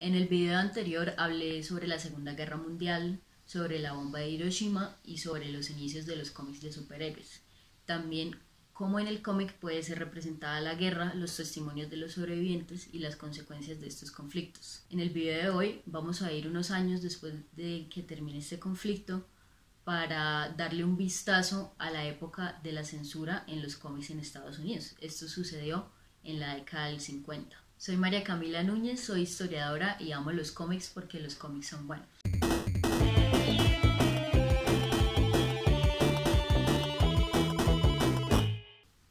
En el video anterior hablé sobre la Segunda Guerra Mundial, sobre la bomba de Hiroshima y sobre los inicios de los cómics de superhéroes. También cómo en el cómic puede ser representada la guerra, los testimonios de los sobrevivientes y las consecuencias de estos conflictos. En el video de hoy vamos a ir unos años después de que termine este conflicto para darle un vistazo a la época de la censura en los cómics en Estados Unidos. Esto sucedió en la década del 50. Soy María Camila Núñez, soy historiadora y amo los cómics porque los cómics son buenos.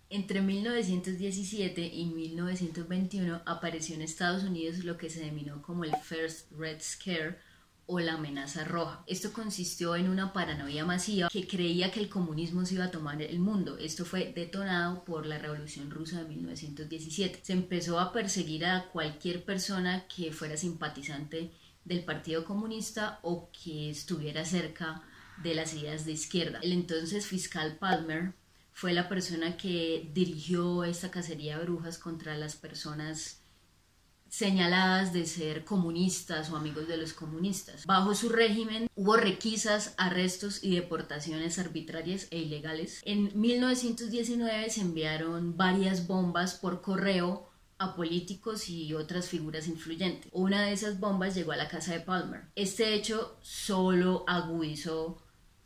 Entre 1917 y 1921 apareció en Estados Unidos lo que se denominó como el First Red Scare o la amenaza roja. Esto consistió en una paranoia masiva que creía que el comunismo se iba a tomar el mundo. Esto fue detonado por la Revolución Rusa de 1917. Se empezó a perseguir a cualquier persona que fuera simpatizante del Partido Comunista o que estuviera cerca de las ideas de izquierda. El entonces fiscal Palmer fue la persona que dirigió esta cacería de brujas contra las personas señaladas de ser comunistas o amigos de los comunistas. Bajo su régimen hubo requisas, arrestos y deportaciones arbitrarias e ilegales. En 1919 se enviaron varias bombas por correo a políticos y otras figuras influyentes. Una de esas bombas llegó a la casa de Palmer. Este hecho solo agudizó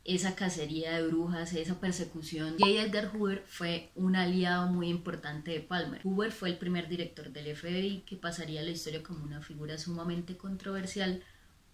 esa cacería de brujas, esa persecución. J. Edgar Hoover fue un aliado muy importante de Palmer. Hoover fue el primer director del FBI que pasaría a la historia como una figura sumamente controversial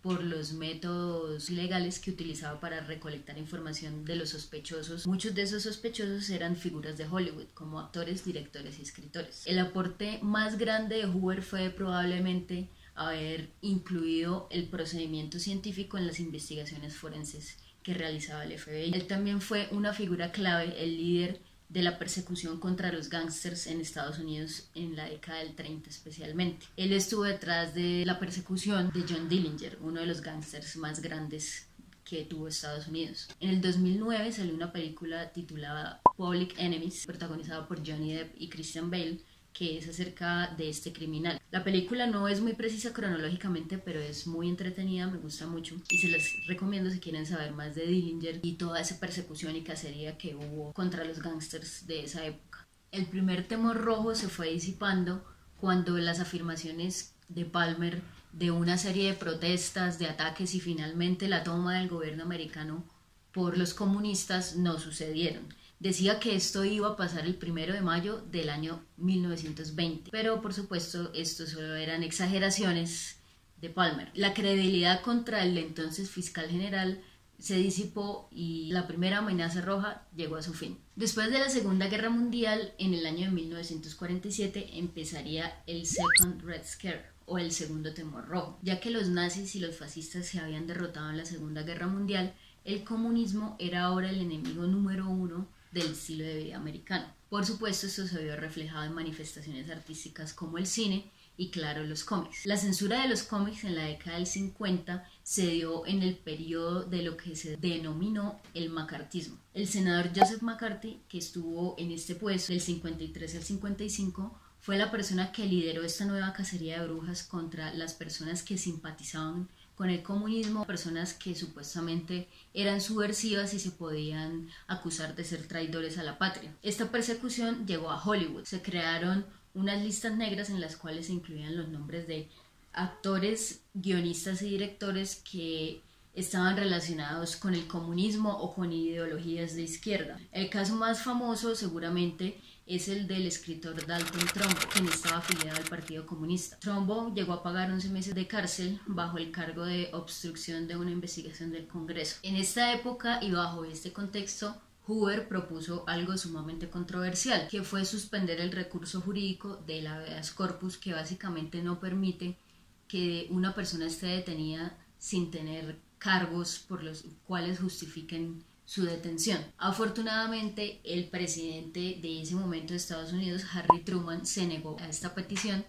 por los métodos legales que utilizaba para recolectar información de los sospechosos. Muchos de esos sospechosos eran figuras de Hollywood, como actores, directores y escritores. El aporte más grande de Hoover fue probablemente haber incluido el procedimiento científico en las investigaciones forenses que realizaba el FBI. Él también fue una figura clave, el líder de la persecución contra los gángsters en Estados Unidos en la década del 30 especialmente. Él estuvo detrás de la persecución de John Dillinger, uno de los gángsters más grandes que tuvo Estados Unidos. En el 2009 salió una película titulada Public Enemies, protagonizada por Johnny Depp y Christian Bale, que es acerca de este criminal. La película no es muy precisa cronológicamente, pero es muy entretenida, me gusta mucho y se las recomiendo si quieren saber más de Dillinger y toda esa persecución y cacería que hubo contra los gángsters de esa época. El primer temor rojo se fue disipando cuando las afirmaciones de Palmer de una serie de protestas, de ataques y finalmente la toma del gobierno americano por los comunistas no sucedieron. Decía que esto iba a pasar el 1 de mayo del año 1920, pero por supuesto esto solo eran exageraciones de Palmer. La credibilidad contra el entonces fiscal general se disipó y la primera amenaza roja llegó a su fin. Después de la Segunda Guerra Mundial, en el año de 1947 empezaría el Second Red Scare o el segundo temor rojo. Ya que los nazis y los fascistas se habían derrotado en la Segunda Guerra Mundial, el comunismo era ahora el enemigo número uno del estilo de vida americano. Por supuesto, esto se vio reflejado en manifestaciones artísticas como el cine y, claro, los cómics. La censura de los cómics en la década del 50 se dio en el periodo de lo que se denominó el macartismo. El senador Joseph McCarthy, que estuvo en este puesto del 53 al 55, fue la persona que lideró esta nueva cacería de brujas contra las personas que simpatizaban con el comunismo, personas que supuestamente eran subversivas y se podían acusar de ser traidores a la patria. Esta persecución llegó a Hollywood. Se crearon unas listas negras en las cuales se incluían los nombres de actores, guionistas y directores que estaban relacionados con el comunismo o con ideologías de izquierda. El caso más famoso seguramente es el del escritor Dalton Trumbo, quien estaba afiliado al Partido Comunista. Trumbo llegó a pagar 11 meses de cárcel bajo el cargo de obstrucción de una investigación del Congreso. En esta época y bajo este contexto, Hoover propuso algo sumamente controversial, que fue suspender el recurso jurídico del habeas corpus, que básicamente no permite que una persona esté detenida sin tener cargos por los cuales justifiquen su detención. Afortunadamente, el presidente de ese momento de Estados Unidos, Harry Truman, se negó a esta petición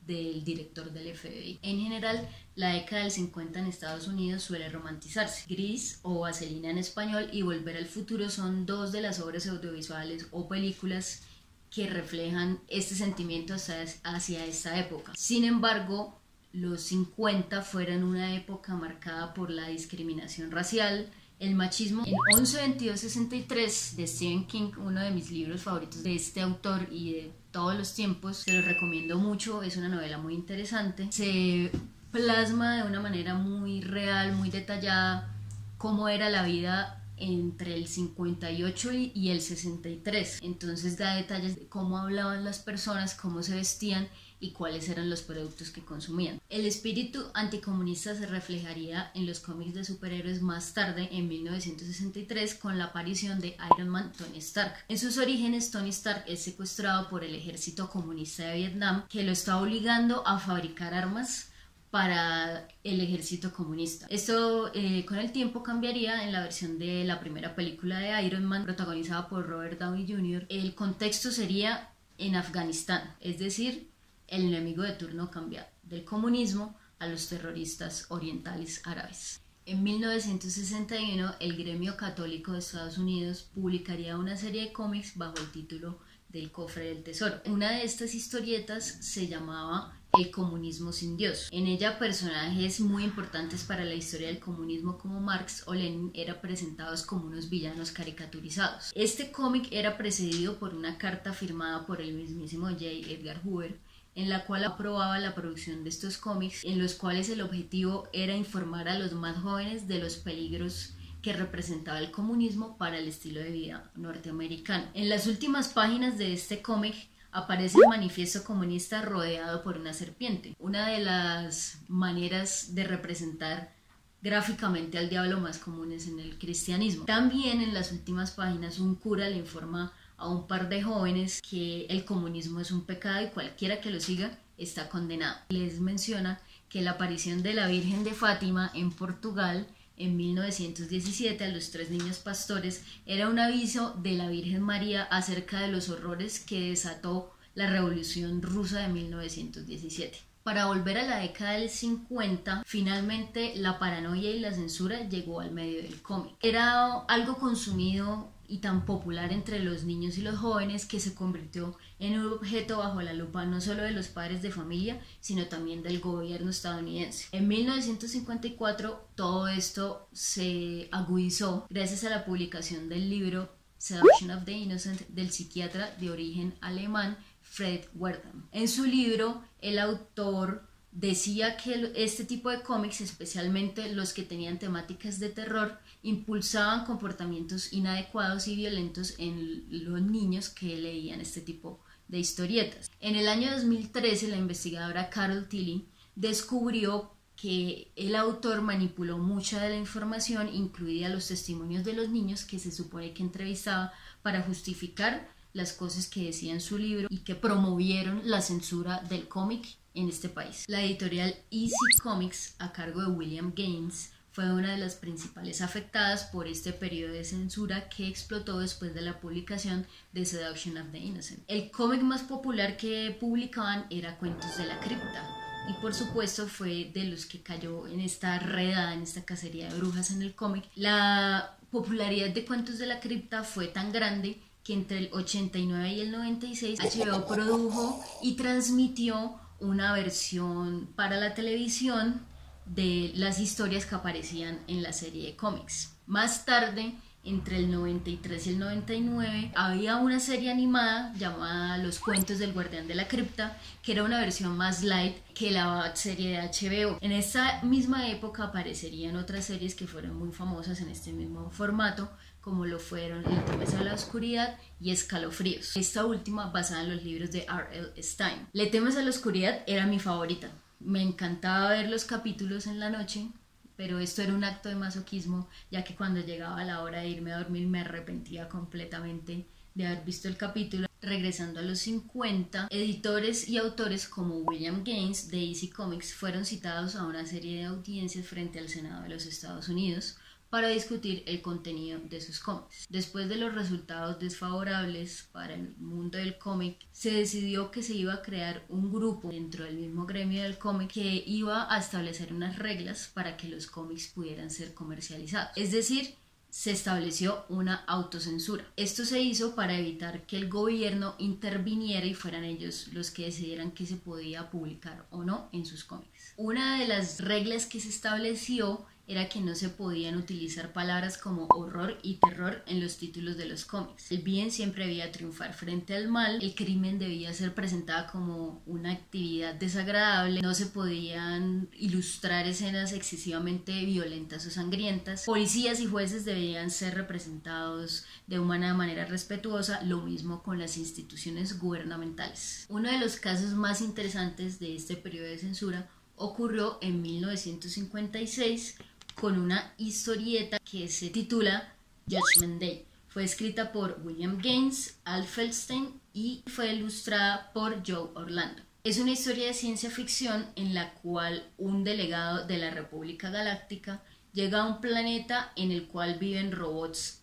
del director del FBI. En general, la década del 50 en Estados Unidos suele romantizarse. Gris o Vaselina en español y Volver al futuro son dos de las obras audiovisuales o películas que reflejan este sentimiento hacia esta época. Sin embargo, los 50 fueran una época marcada por la discriminación racial, el machismo. En 11/22/63 de Stephen King, uno de mis libros favoritos de este autor y de todos los tiempos, se lo recomiendo mucho, es una novela muy interesante, se plasma de una manera muy real, muy detallada, cómo era la vida entre el 58 y el 63. Entonces da detalles de cómo hablaban las personas, cómo se vestían y cuáles eran los productos que consumían. El espíritu anticomunista se reflejaría en los cómics de superhéroes más tarde, en 1963, con la aparición de Iron Man Tony Stark. En sus orígenes, Tony Stark es secuestrado por el ejército comunista de Vietnam, que lo está obligando a fabricar armas para el ejército comunista. Esto con el tiempo cambiaría en la versión de la primera película de Iron Man, protagonizada por Robert Downey Jr. El contexto sería en Afganistán, es decir, el enemigo de turno cambia del comunismo a los terroristas orientales árabes. En 1961, el Gremio Católico de Estados Unidos publicaría una serie de cómics bajo el título del Cofre del Tesoro. Una de estas historietas se llamaba El comunismo sin Dios. En ella personajes muy importantes para la historia del comunismo como Marx o Lenin eran presentados como unos villanos caricaturizados. Este cómic era precedido por una carta firmada por el mismísimo J. Edgar Hoover, en la cual aprobaba la producción de estos cómics, en los cuales el objetivo era informar a los más jóvenes de los peligros que representaba el comunismo para el estilo de vida norteamericano. En las últimas páginas de este cómic aparece el manifiesto comunista rodeado por una serpiente, una de las maneras de representar gráficamente al diablo más comunes en el cristianismo. También en las últimas páginas un cura le informa a un par de jóvenes que el comunismo es un pecado y cualquiera que lo siga está condenado. Les menciona que la aparición de la Virgen de Fátima en Portugal en 1917 a los 3 niños pastores era un aviso de la Virgen María acerca de los horrores que desató la Revolución Rusa de 1917. Para volver a la década del 50, finalmente la paranoia y la censura llegó al medio del cómic. Era algo consumido y tan popular entre los niños y los jóvenes que se convirtió en un objeto bajo la lupa no solo de los padres de familia, sino también del gobierno estadounidense. En 1954 todo esto se agudizó gracias a la publicación del libro Seduction of the Innocent del psiquiatra de origen alemán Fred Wertham. En su libro, el autor decía que este tipo de cómics, especialmente los que tenían temáticas de terror, impulsaban comportamientos inadecuados y violentos en los niños que leían este tipo de historietas. En el año 2013, la investigadora Carol Tilly descubrió que el autor manipuló mucha de la información, incluida los testimonios de los niños que se supone que entrevistaba para justificar las cosas que decía en su libro y que promovieron la censura del cómic en este país. La editorial Easy Comics, a cargo de William Gaines, fue una de las principales afectadas por este periodo de censura que explotó después de la publicación de Seduction of the Innocent. El cómic más popular que publicaban era Cuentos de la Cripta, y por supuesto fue de los que cayó en esta redada, en esta cacería de brujas en el cómic. La popularidad de Cuentos de la Cripta fue tan grande que entre el 89 y el 96 HBO produjo y transmitió una versión para la televisión de las historias que aparecían en la serie de cómics. Más tarde, entre el 93 y el 99, había una serie animada llamada Los Cuentos del Guardián de la Cripta, que era una versión más light que la serie de HBO. En esa misma época aparecerían otras series que fueron muy famosas en este mismo formato, como lo fueron El Témese a la Oscuridad y Escalofríos. Esta última basada en los libros de R.L. Stine. Le Temes a la Oscuridad era mi favorita. Me encantaba ver los capítulos en la noche, pero esto era un acto de masoquismo, ya que cuando llegaba la hora de irme a dormir me arrepentía completamente de haber visto el capítulo. Regresando a los 50, editores y autores como William Gaines de Easy Comics fueron citados a una serie de audiencias frente al Senado de los Estados Unidos para discutir el contenido de sus cómics. Después de los resultados desfavorables para el mundo del cómic, se decidió que se iba a crear un grupo dentro del mismo gremio del cómic que iba a establecer unas reglas para que los cómics pudieran ser comercializados. Es decir, se estableció una autocensura. Esto se hizo para evitar que el gobierno interviniera y fueran ellos los que decidieran qué se podía publicar o no en sus cómics. Una de las reglas que se estableció era que no se podían utilizar palabras como horror y terror en los títulos de los cómics. El bien siempre debía triunfar frente al mal, el crimen debía ser presentado como una actividad desagradable, no se podían ilustrar escenas excesivamente violentas o sangrientas, policías y jueces debían ser representados de una manera respetuosa, lo mismo con las instituciones gubernamentales. Uno de los casos más interesantes de este periodo de censura ocurrió en 1956 con una historieta que se titula Judgment Day. Fue escrita por William Gaines, Al Feldstein y fue ilustrada por Joe Orlando. Es una historia de ciencia ficción en la cual un delegado de la República Galáctica llega a un planeta en el cual viven robots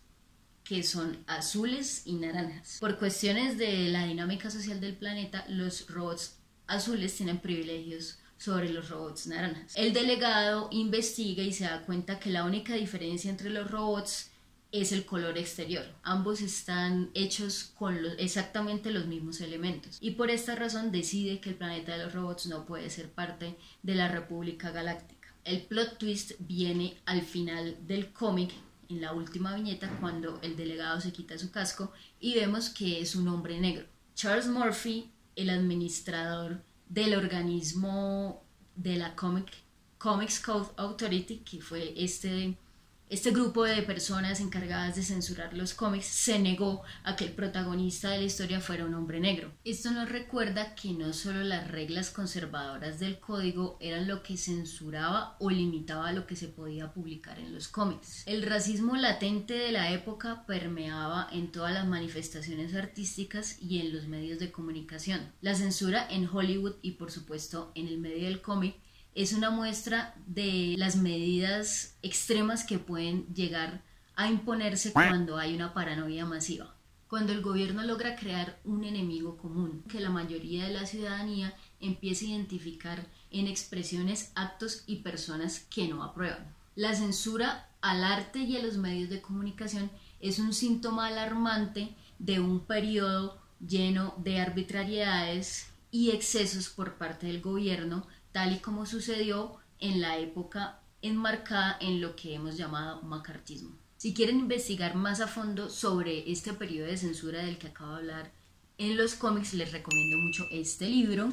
que son azules y naranjas. Por cuestiones de la dinámica social del planeta, los robots azules tienen privilegios sobre los robots naranjas. El delegado investiga y se da cuenta que la única diferencia entre los robots es el color exterior. Ambos están hechos con exactamente los mismos elementos y por esta razón decide que el planeta de los robots no puede ser parte de la República Galáctica. El plot twist viene al final del cómic, en la última viñeta, cuando el delegado se quita su casco y vemos que es un hombre negro. Charles Murphy, el administrador del organismo de la Comics Code Authority, que fue este grupo de personas encargadas de censurar los cómics, se negó a que el protagonista de la historia fuera un hombre negro. Esto nos recuerda que no solo las reglas conservadoras del código eran lo que censuraba o limitaba lo que se podía publicar en los cómics. El racismo latente de la época permeaba en todas las manifestaciones artísticas y en los medios de comunicación. La censura en Hollywood y por supuesto en el medio del cómic es una muestra de las medidas extremas que pueden llegar a imponerse cuando hay una paranoia masiva. Cuando el gobierno logra crear un enemigo común, que la mayoría de la ciudadanía empieza a identificar en expresiones, actos y personas que no aprueban. La censura al arte y a los medios de comunicación es un síntoma alarmante de un periodo lleno de arbitrariedades y excesos por parte del gobierno, tal y como sucedió en la época enmarcada en lo que hemos llamado macartismo. Si quieren investigar más a fondo sobre este periodo de censura del que acabo de hablar en los cómics, les recomiendo mucho este libro,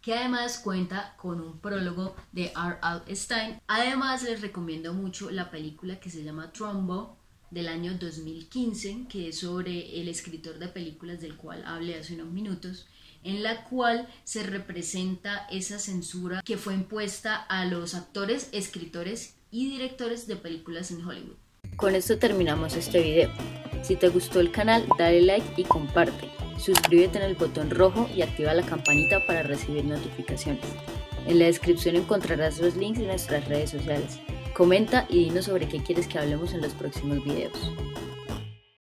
que además cuenta con un prólogo de R.L. Stine. Además les recomiendo mucho la película que se llama Trumbo, del año 2015, que es sobre el escritor de películas del cual hablé hace unos minutos, en la cual se representa esa censura que fue impuesta a los actores, escritores y directores de películas en Hollywood. Con esto terminamos este video. Si te gustó el canal, dale like y comparte. Suscríbete en el botón rojo y activa la campanita para recibir notificaciones. En la descripción encontrarás los links de nuestras redes sociales. Comenta y dinos sobre qué quieres que hablemos en los próximos videos.